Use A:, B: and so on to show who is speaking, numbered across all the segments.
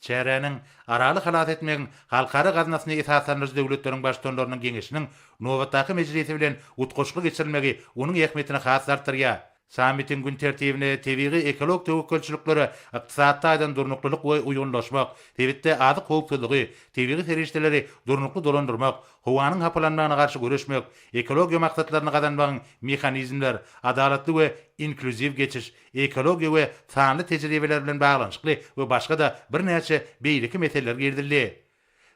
A: çärenin araly halat etmegin halkara gaznasyny esaslandyryjy döwletleriň başçylarynyň geňeşiniň nowatdaky mejlisi bilen utgoşlyk geçirilmegi onuň ähmiýetini has artdyrýar. Samitin gün tertibine tebiği ekolog tewekkelçilikleri, iqtisatda aydan durnukluluk we uygunlaşmak, tebitde adı howpsuzlygy, tebiği serişdeleri durnuklu dolandırmak, howanyň hapalanmagyna garşy göreşmek, ekologiýa maksatlaryny gazanmagyň mexanizmler, adalatly we inkluziv geçiş, ekologiýa we sanly tejribeler bilen baglanyşykly we başga da birnäçe beýleki meseleler girdirildi.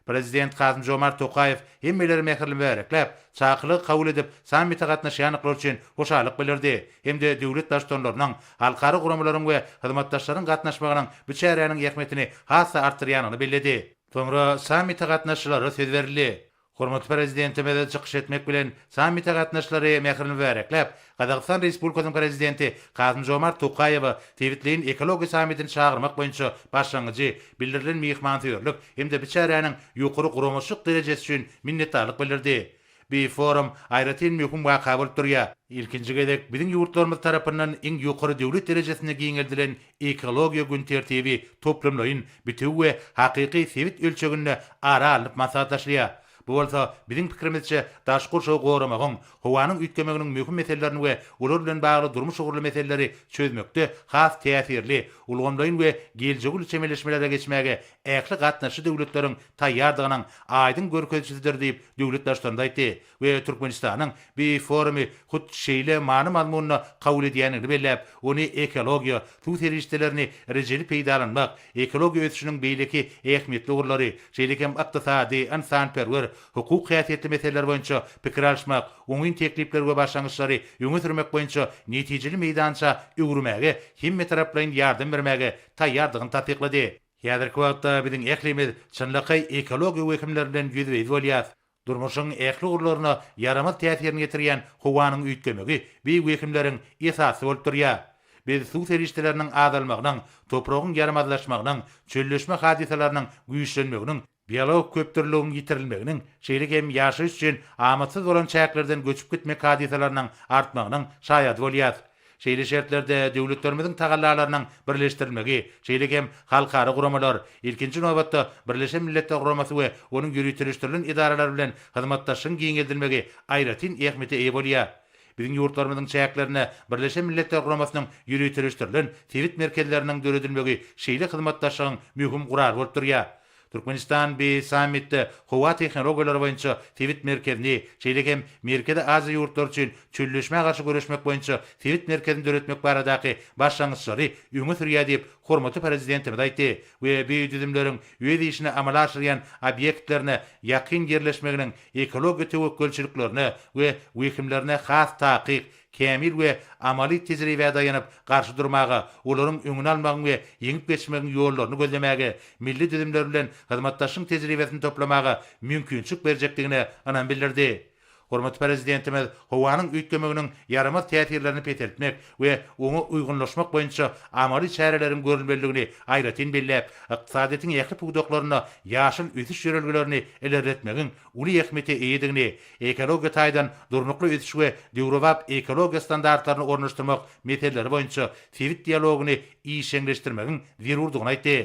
A: Prezident Kasım Jomart Tokayev hemmeleri mehirli bereklep, çaqylyk kabul edip, sammite gatnaşýanyklar üçin hoşalyk bildirdi. Hemde döwlet başçylarynyň, halkary guramalaryň we hyzmatdaşlaryň gatnaşmagynyň bu çärenin ähmiýetini hassa artdyrýanyny belledi. Soňra sammite gatnaşçylary söz berildi. Hormat prezidentimiz çykyş etmek bilen sammite gatnaşlary mehirli bereklep, Qazaqstan Respublikasynyň prezidenti Kasım Jomart Tokayew Tewitliň ekologiýa sammitini çağırmak boýunça başlangyjy bildirilen mehmançyllyk hemde bu çärenin ýokary guramaşyk derejesi üçin minnetdarlyk bildirdi. Bir forum aýratyn möhüm waka bolup durýar. İlkinji gedek biziň ýurtlarymyz tarapyndan iň ýokary döwlet derejesine giňildiren ekologiýa gün tertibi toplamlaryň bitiw we hakyky sewit ölçeginde ara alyp maslahatlaşýar. Bu bolsa biziň pikirimizçe daşkur şow goramagyň, howanyň üýtgemeginiň möhüm meselelerini we ular bilen bagly durmuş ugurly meseleleri çözmekde has täsirli, ulgamlaryň we geljegül çemeleşmelere geçmäge ähli gatnaşy döwletleriň taýýardygynyň aýdyn görkezçisidir diýip döwletdaşlaryň aýtdy we Türkmenistanyň bir forumy hut şeýle many mazmunyny kabul edýänini bellep, ony ekologiýa, suw serişdelerini rejeli peýdalanmak, ekologiýa ösüşiniň beýleki ähmiýetli ugurlary, şeýlekem ykdysady, insanperwer, hukuk häsiýetli meseleler boýunça pikir alşmak, oňun teklipleri we başlangyçlary ýöne sürmek boýunça netijeli meýdança öwürmäge, hemme taraplaryň ýardym bermäge taýýardygyny tatbiklady. Ýa-da wagtda biziň ählimiz çynlaky ekologiýa hekimlerinden ýüzüňiz bolýar. Durmuşyň ähli ugurlaryna yaramaz täsirini getirýän howanyň üýtgemegi bir hekimleriň esasy bolup durýar. Biz suw serişdeleriniň azalmagynyň, topragyň yaramazlaşmagynyň, çölleşme hadisalarynyň güýçlenmeginiň, biolog köptürlüğün yitirilmeginiň, şeýle hem ýaşaýyş üçin amatsız bolan çäklerden göçüp gitmek hadisalarynyň artmagynyň şaýat bolýar. Şeýle şertlerde döwletlerimiziň tagallalarynyň birleşdirilmegi, şeýle hem halkary guramalar, ilkinji nowatda Birleşen Milletler Guramasy we onuň ýürütülişdirilen idaralar bilen hyzmatdaşyň giňildirmegi aýratyn ähmiýete eýe bolýar. Biziň ýurtlarymyzyň çäklerine Birleşen Milletler Guramasynyň ýürütülişdirilen tewit merkezleriniň döredilmegi şeýle hyzmatdaşygyň möhüm gurar bolup durýar. Türkmenistan bir sammitde howa tehnologiýalary boýunça tewit merkezini, şeýle hem Merkezi Aziýa ýurtlar üçin çölleşme garşy göreşmek boýunça tewit merkezini döretmek baradaky başlangyçlary öňe sürýär diýip hormaty prezidentimiz aýtdy we bu düzümleriň öz işine amala aşyrýan obýektlerine ýakyn yerleşmeginiň ekologiýa tewekkelçiliklerine we wekimlerine has takyk, kämil we amali tejribeye daýanyp garşy durmagy, olaryň öňüni almagy we ýeňip geçmegiň ýollaryny gözlemäge, milli düzümler bilen hyzmatdaşyň tejribesini toplamagy mümkinçilik berjekdigine anan bildirdi. Hormat prezidentimiz howanyň üýtgemeginiň yaramaz täsirlerini peteltmek we oňa uygunlaşmak boýunça amali çäreleriň görülmeligini aýratyn bellep, ykdysadyň ýakly puwdaklaryna ýaşyl ösüş ýörelgilerini ilerletmegiň uly ähmiýeti eýedigini, ekologiýa taýdan durnukly ösüş we Döwrewap ekologiýa standartlaryny ornaşdyrmak meselleri boýunça sewit dialogyny işeňleşdirmegiň zerurdygyny aýtdy.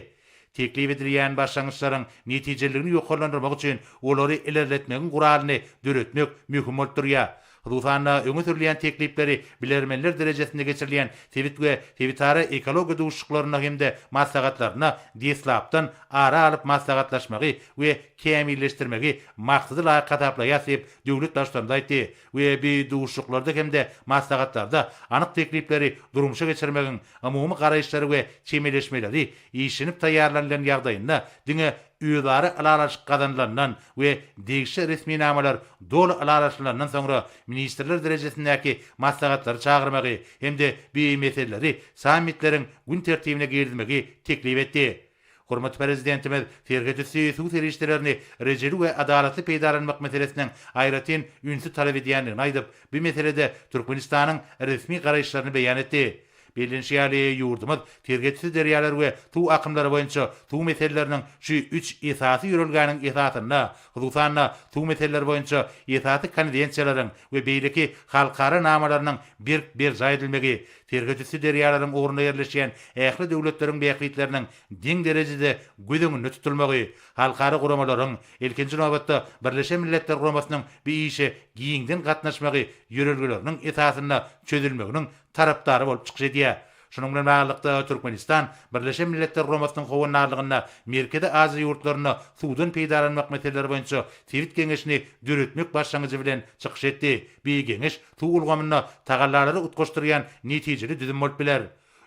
A: Teklip edilýän başlangyçlaryň netijeligini ýokarlandyrmak üçin olary ilerletmegiň guralyny döretmek möhüm bolup durýar. Ruhanda öňe sürilýän teklipleri bilermenler derejesinde geçirilýän tewit we tewitara ekologiýa duşuklaryna hemde maslahatlaryna deslapdan ara alyp maslahatlaşmagy we kämilleşdirmegi maksady laýyk gatapla ýasyp döwlet başçylaryna aýtdy we bu duşuklarda hemde maslahatlarda anyk teklipleri durmuşa geçirmegiň umumy garaýşlary we çemeleşmeleri işinip taýýarlanýan ýagdaýynda diňe üýdary alaraşyk kazanılandan we degişe resmi namalar dolu alaraşylandan soňra ministrler derejesindäki maslahatlary çağırmagy hemde bu meseleleri sammitleriň gün tertibine girdimegi teklip etdi. Hormat prezidentimiz fergetisi suw serişdelerini rejeli we adalatly peýdalanmak meselesiniň aýratyn ünsü talap edýändigini aýdyp, bu meselede Türkmenistanyň resmi garaýşlaryny beýan etdi. Bilinçli yurdumuz tergetisi deryalar we tu akımları boyunça tu meselelerinin şu 3 esasy ýörelgäniň esasyna, hususan tu meseleler boyunça esasy konvensiýalaryň we beýleki halkara namalarynyň bir zaýdylmegi, tergetisi derýalaryň oruna ýerleşýän ähli döwletleriň beýiklikleriniň diň derejede güdüňünde tutulmagy, halkara guramalaryň ilkinji nowatda Birleşen Milletler Guramasynyň bir işe giýiňden gatnaşmagy ýörelgeleriniň esasyna çözülmeginiň tarapdary bolup çykyş edýär. Şunun bilen baglanykda Türkmenistan Birleşen Milletler Guramasynyň howanalygyna Merkezi Aziýa ýurtlaryna suwdan peýdalanmak meseleleri boýunça Tewit geňeşini döretmek başlangyjy bilen çykyş etdi. Bir geňeş tu ulgamyna tagallalary utgaşdyrýan netijeli düzüm bolup biler.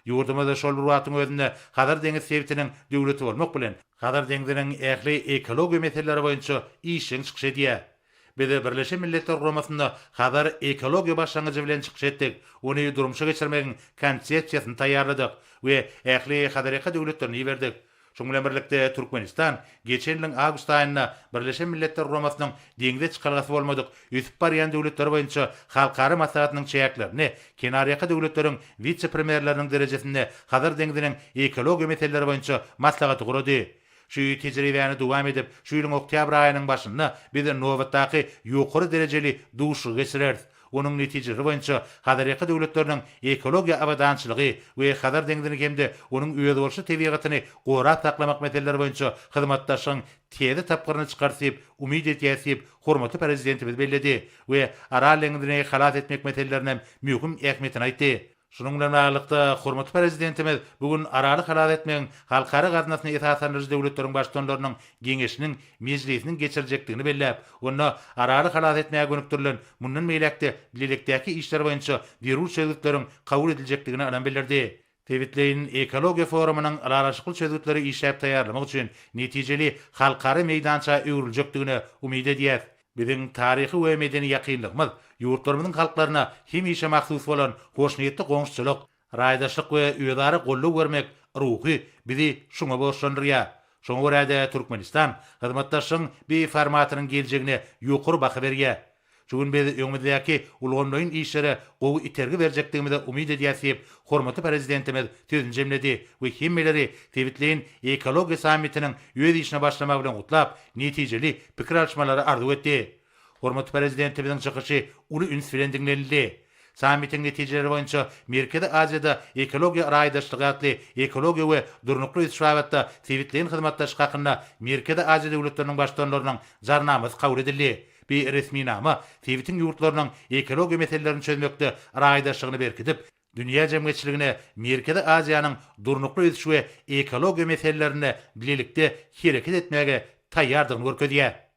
A: Ýurdumyzda şol ruwatyň özünde Hazar deňiz Tewitiniň döwleti bolmak bilen Hazar deňiziniň ähli ekologiýa meseleleri boýunça işiň çykyş edýär. Bede Birleşen Milletler Guramasyna Hazar ekologiýa başlangyjy bilen çykyş etdik. Ony durmuşa geçirmegiň konsepsiýasyny taýýarladyk we ähli Hazareka döwletlerini berdik. Şoň bilen birlikde Türkmenistan geçen ýylyň awgust aýynda Birleşen Milletler Guramasynyň deňize çykalgasy bolmadyk üsüp barýan döwletler boýunça halkara maslahatynyň çäklerini, kenarýaka döwletleriň vitse-premierleriniň derejesinde Hazar deňiziniň ekologiýa meseleleri boýunça maslahaty gurady. Şu tejribäni dowam edip, şu ýylyň oktyabr aýynyň başynda biz nowatdaky ýokary derejeli duşy geçireriz. Onuň netijeleri boýunça Hazareka döwletleriniň ekologiýa abadançylygy we Hazar deňizini hemde onuň öýe bolşy tebigatyny gorap saklamak meseleleri boýunça hyzmatdaşyň tezi tapgyryny çykarsyp, umyt etýäsip, hormatly prezidentimiz belledi we Aral deňizini halat etmek meselelerini möhüm ähmiýetini aýtdy. Şunun bilen baglanykda hormatly prezidentimiz bugün Araly halat etmegiň halkara gaznasyna esaslanýan döwletleriň başçylarynyň geňeşiniň mejlisiniň geçirecekdigini belläp, onda Araly halat etmäge gönükdirilen mundan meýlekde bilelikdäki işler boýunça derul çözütleriň kabul ediljekdigini alan bildirdi. Tewitleýin ekologiýa forumynyň araşykly çözütleri işläp taýýarlamak üçin netijeli halkara meýdança öwriljekdigine umyt edýär. Biziň taryhy we medeni ýakynlygymyz ýurtlarymyzyň halklaryna hemişe mahsus bolan hoşnýetli goňşuçylyk, raýdaşlyk we öýdary golluk bermek ruhy bizi şoňa boşlandyrýar. Şoňa görä Türkmenistan hyzmatdaşyň bir formatynyň geljegine ýokary baha berýär. Şugun biz öňümizdeäki ulgamlaryň işlere gowy itergi berjekdigimize umyt edýäsip, hormatly prezidentimiz sözüni jemledi we hemmeleri Tewitleýin ekologiýa sammitiniň ýöz işine başlamak bilen gutlap, netijeli pikir alşmalary arzu etdi. Hormatly prezidentimiziň çykyşy uly üns bilen dinlenildi. Sammitiň netijeleri boýunça Merkezi Aziýada ekologiýa raýdaşlygy atly ekologiýa we durnukly işgawatda Tewitleýin hyzmatdaşlyk hakynda Merkezi Aziýa döwletleriniň başçylarynyň jarnamasy kabul edildi. Bir resmi nama Tewitiň ýurtlarynyň ekologiýa meselelerini çözmekde raýdaşlygyny berkitip, dünýä jemgyýetçiligine Merkezi Aziýanyň durnukly işi we ekologiýa meselelerini bilelikde hereket etmäge taýýardygyny görkezýär.